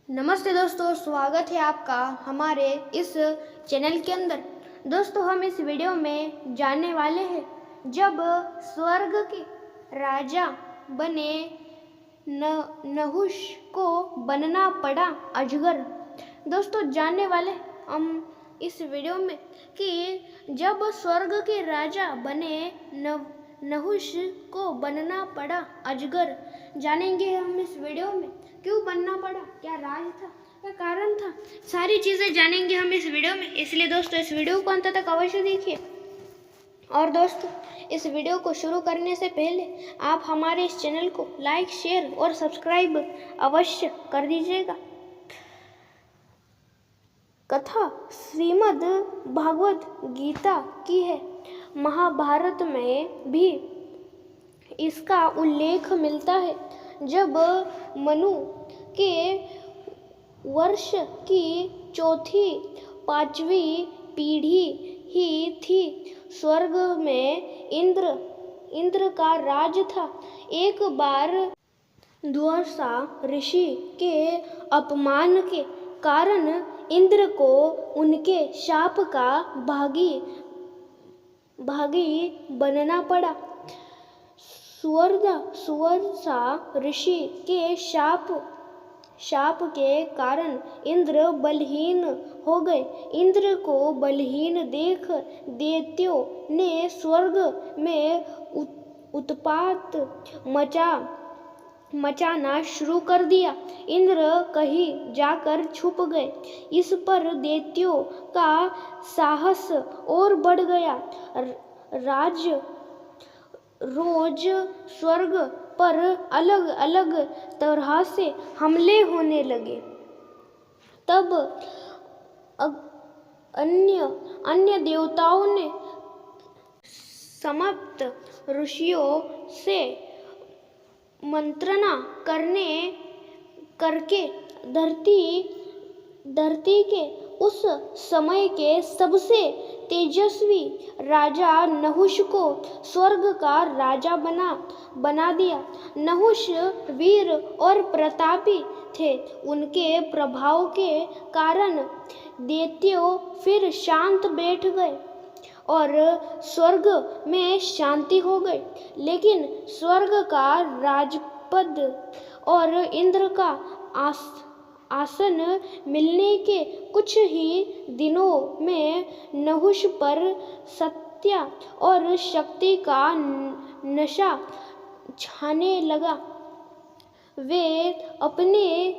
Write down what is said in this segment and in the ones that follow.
नमस्ते दोस्तों, स्वागत है आपका हमारे इस चैनल के अंदर। दोस्तों, हम इस वीडियो में जानने वाले हैं जब स्वर्ग के राजा बने नहुष को बनना पड़ा अजगर। दोस्तों, जानने वाले हम इस वीडियो में कि जब स्वर्ग के राजा बने नहुष को बनना पड़ा अजगर। जानेंगे हम इस वीडियो में क्यों बनना पड़ा, क्या राज था, क्या कारण था, सारी चीज़ें जानेंगे हम इस वीडियो में। इसलिए दोस्तों, इस वीडियो को अंत तक अवश्य देखिए। और दोस्तों, इस वीडियो को शुरू करने से पहले आप हमारे इस चैनल को लाइक, शेयर और सब्सक्राइब अवश्य कर दीजिएगा। कथा श्रीमद् भागवत गीता की है। महाभारत में भी इसका उल्लेख मिलता है। जब मनु के वर्ष की चौथी पांचवी पीढ़ी ही थी, स्वर्ग में इंद्र का राज था। एक बार दुर्वासा ऋषि के अपमान के कारण इंद्र को उनके शाप का भागी बनना पड़ा। सुवर्सा ऋषि के शाप के कारण इंद्र बलहीन हो गए। इंद्र को बलहीन देख दैत्यों ने स्वर्ग में उत्पात मचाना शुरू कर दिया। इंद्र कहीं जाकर छुप गए। इस पर दैत्यों का साहस और बढ़ गया। रोज स्वर्ग पर अलग अलग तरह से हमले होने लगे। तब अन्य देवताओं ने समस्त ऋषियों से मंत्रणा करके धरती के उस समय के सबसे तेजस्वी राजा नहुष को स्वर्ग का राजा बना दिया। नहुष वीर और प्रतापी थे। उनके प्रभाव के कारण दैत्यों फिर शांत बैठ गए और स्वर्ग में शांति हो गई। लेकिन स्वर्ग का राजपद और इंद्र का आसन मिलने के कुछ ही दिनों में नहुष पर सत्य और शक्ति का नशा छाने लगा। वे अपने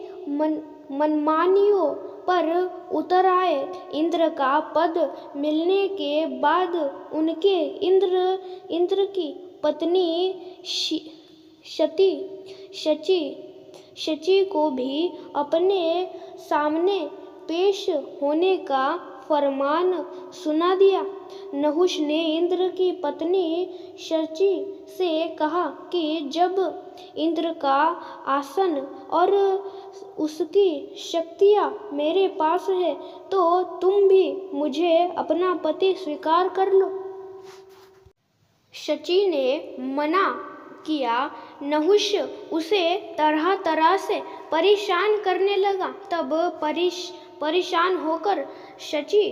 मनमानियों पर उतर आए। इंद्र का पद मिलने के बाद उनके इंद्र की पत्नी शची को भी अपने सामने पेश होने का फरमान सुना दिया। नहुष ने इंद्र की पत्नी शची से कहा कि जब इंद्र का आसन और उसकी शक्तियाँ मेरे पास है तो तुम भी मुझे अपना पति स्वीकार कर लो। शची ने मना किया। नहुष उसे तरह तरह से परेशान करने लगा। तब परेशान होकर शची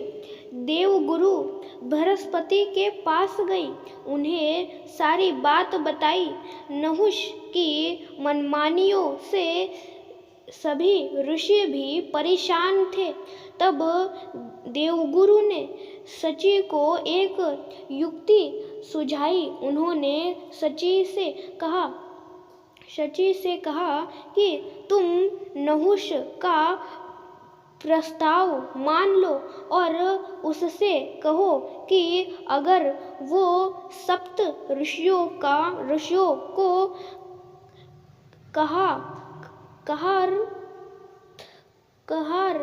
देवगुरु बृहस्पति के पास गई, उन्हें सारी बात बताई। नहुष की मनमानियों से सभी ऋषि भी परेशान थे। तब देवगुरु ने शची को एक युक्ति सुझाई। उन्होंने शची से कहा कि तुम नहुष का प्रस्ताव मान लो और उससे कहो कि अगर वो सप्त ऋषियों को कहार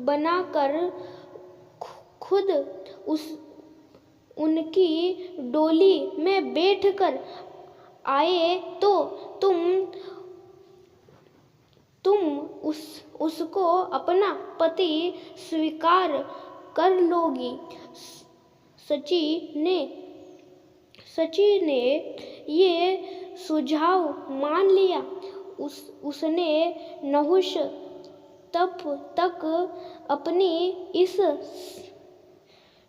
बनाकर खुद उनकी डोली में बैठकर आए तो तुम उसको अपना पति स्वीकार कर लोगी। शची ने ये सुझाव मान लिया। उसने नहुष तब तक अपनी इस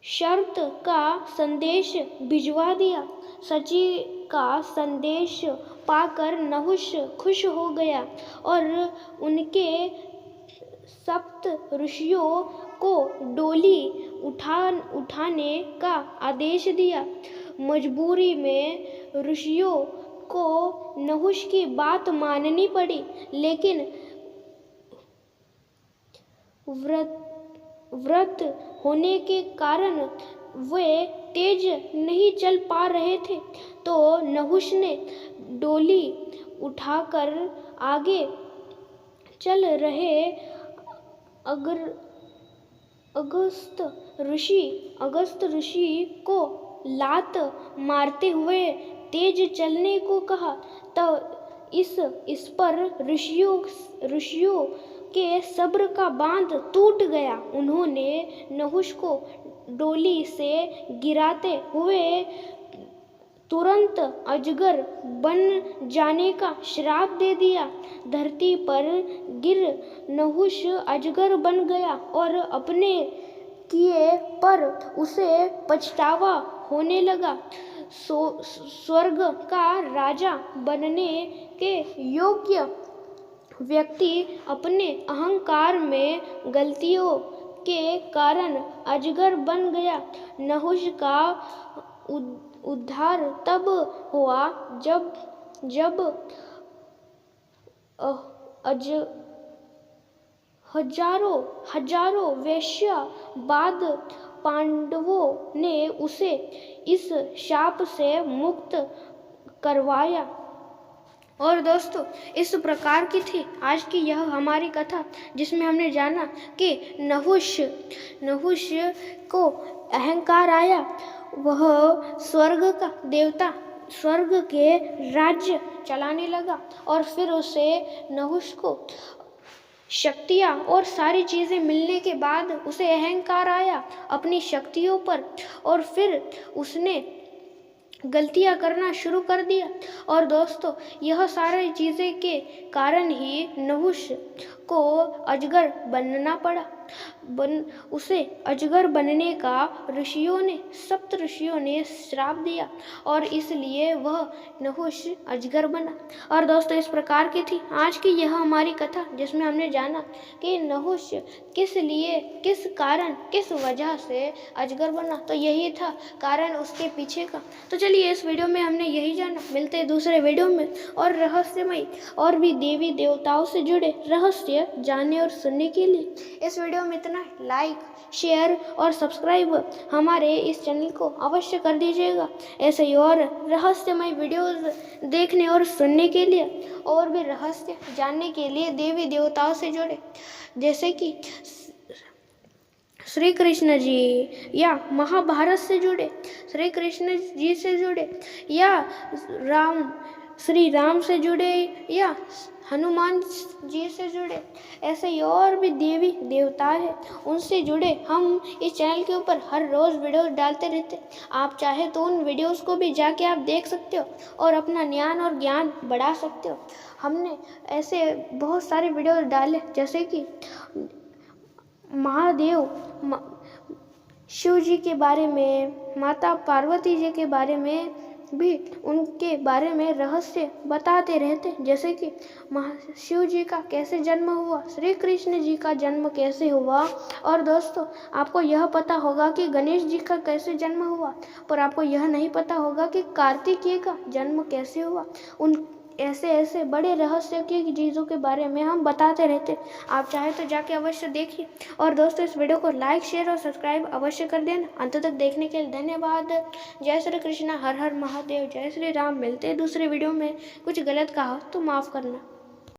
शर्त का संदेश भिजवा दिया। सची का संदेश पाकर नहुष खुश हो गया और उनके सप्त ऋषियों को डोली उठाने का आदेश दिया। मजबूरी में ऋषियों को नहुष की बात माननी पड़ी, लेकिन व्रत होने के कारण वे तेज नहीं चल पा रहे थे, तो नहुष ने डोली उठाकर आगे चल रहे अगस्त ऋषि को लात मारते हुए तेज चलने को कहा। तब इस पर ऋषियों के सब्र का बांध टूट गया। उन्होंने नहुष को डोली से गिराते हुए तुरंत अजगर बन जाने का श्राप दे दिया। धरती पर गिर नहुष अजगर बन गया और अपने किए पर उसे पछतावा होने लगा। स्वर्ग का राजा बनने के योग्य व्यक्ति अपने अहंकार में गलतियों के कारण अजगर बन गया। नहुष का उद्धार तब हुआ जब हजारों वेश्या बाद पांडवों ने उसे इस शाप से मुक्त करवाया। और दोस्तों, इस प्रकार की थी आज की यह हमारी कथा, जिसमें हमने जाना कि नहुष को अहंकार आया। वह स्वर्ग का देवता, स्वर्ग के राज्य चलाने लगा और फिर उसे नहुष को शक्तियाँ और सारी चीज़ें मिलने के बाद उसे अहंकार आया अपनी शक्तियों पर, और फिर उसने गलतियाँ करना शुरू कर दिया। और दोस्तों, यह सारी चीज़ें के कारण ही नहुष को अजगर बनना पड़ा। उसे अजगर बनने का सप्त ऋषियों ने श्राप दिया और इसलिए वह नहुष अजगर बना। और दोस्तों, इस प्रकार की थी आज की यह हमारी कथा, जिसमें हमने जाना कि नहुष किस कारण किस वजह से अजगर बना। तो यही था कारण उसके पीछे का। तो चलिए, इस वीडियो में हमने यही जाना। मिलते हैं दूसरे वीडियो में और रहस्यमय और भी देवी देवताओं से जुड़े रहस्य जानने और सुनने के लिए इस वीडियो में इतना। लाइक, शेयर और सब्सक्राइब हमारे इस चैनल को अवश्य कर दीजिएगा। ऐसे ही और रहस्यमय वीडियोस देखने और सुनने के लिए और भी रहस्य जानने के लिए देवी देवताओं से जुड़े, जैसे कि श्री कृष्ण जी या महाभारत से जुड़े, श्री कृष्ण जी से जुड़े या श्री राम से जुड़े या हनुमान जी से जुड़े, ऐसे ही और भी देवी देवता है उनसे जुड़े हम इस चैनल के ऊपर हर रोज़ वीडियोस डालते रहते। आप चाहे तो उन वीडियोस को भी जाके आप देख सकते हो और अपना ज्ञान और ज्ञान बढ़ा सकते हो। हमने ऐसे बहुत सारे वीडियोस डाले, जैसे कि महादेव शिव जी के बारे में, माता पार्वती जी के बारे में भी उनके बारे में रहस्य बताते रहते, जैसे कि शिव जी का कैसे जन्म हुआ, श्री कृष्ण जी का जन्म कैसे हुआ। और दोस्तों, आपको यह पता होगा कि गणेश जी का कैसे जन्म हुआ, पर आपको यह नहीं पता होगा कि कार्तिकेय का जन्म कैसे हुआ। ऐसे बड़े रहस्य की चीज़ों के बारे में हम बताते रहते। आप चाहे तो जाके अवश्य देखिए। और दोस्तों, इस वीडियो को लाइक, शेयर और सब्सक्राइब अवश्य कर देना। अंत तक देखने के लिए धन्यवाद। जय श्री कृष्ण, हर हर महादेव, जय श्री राम। मिलते हैं दूसरे वीडियो में। कुछ गलत कहा तो माफ़ करना।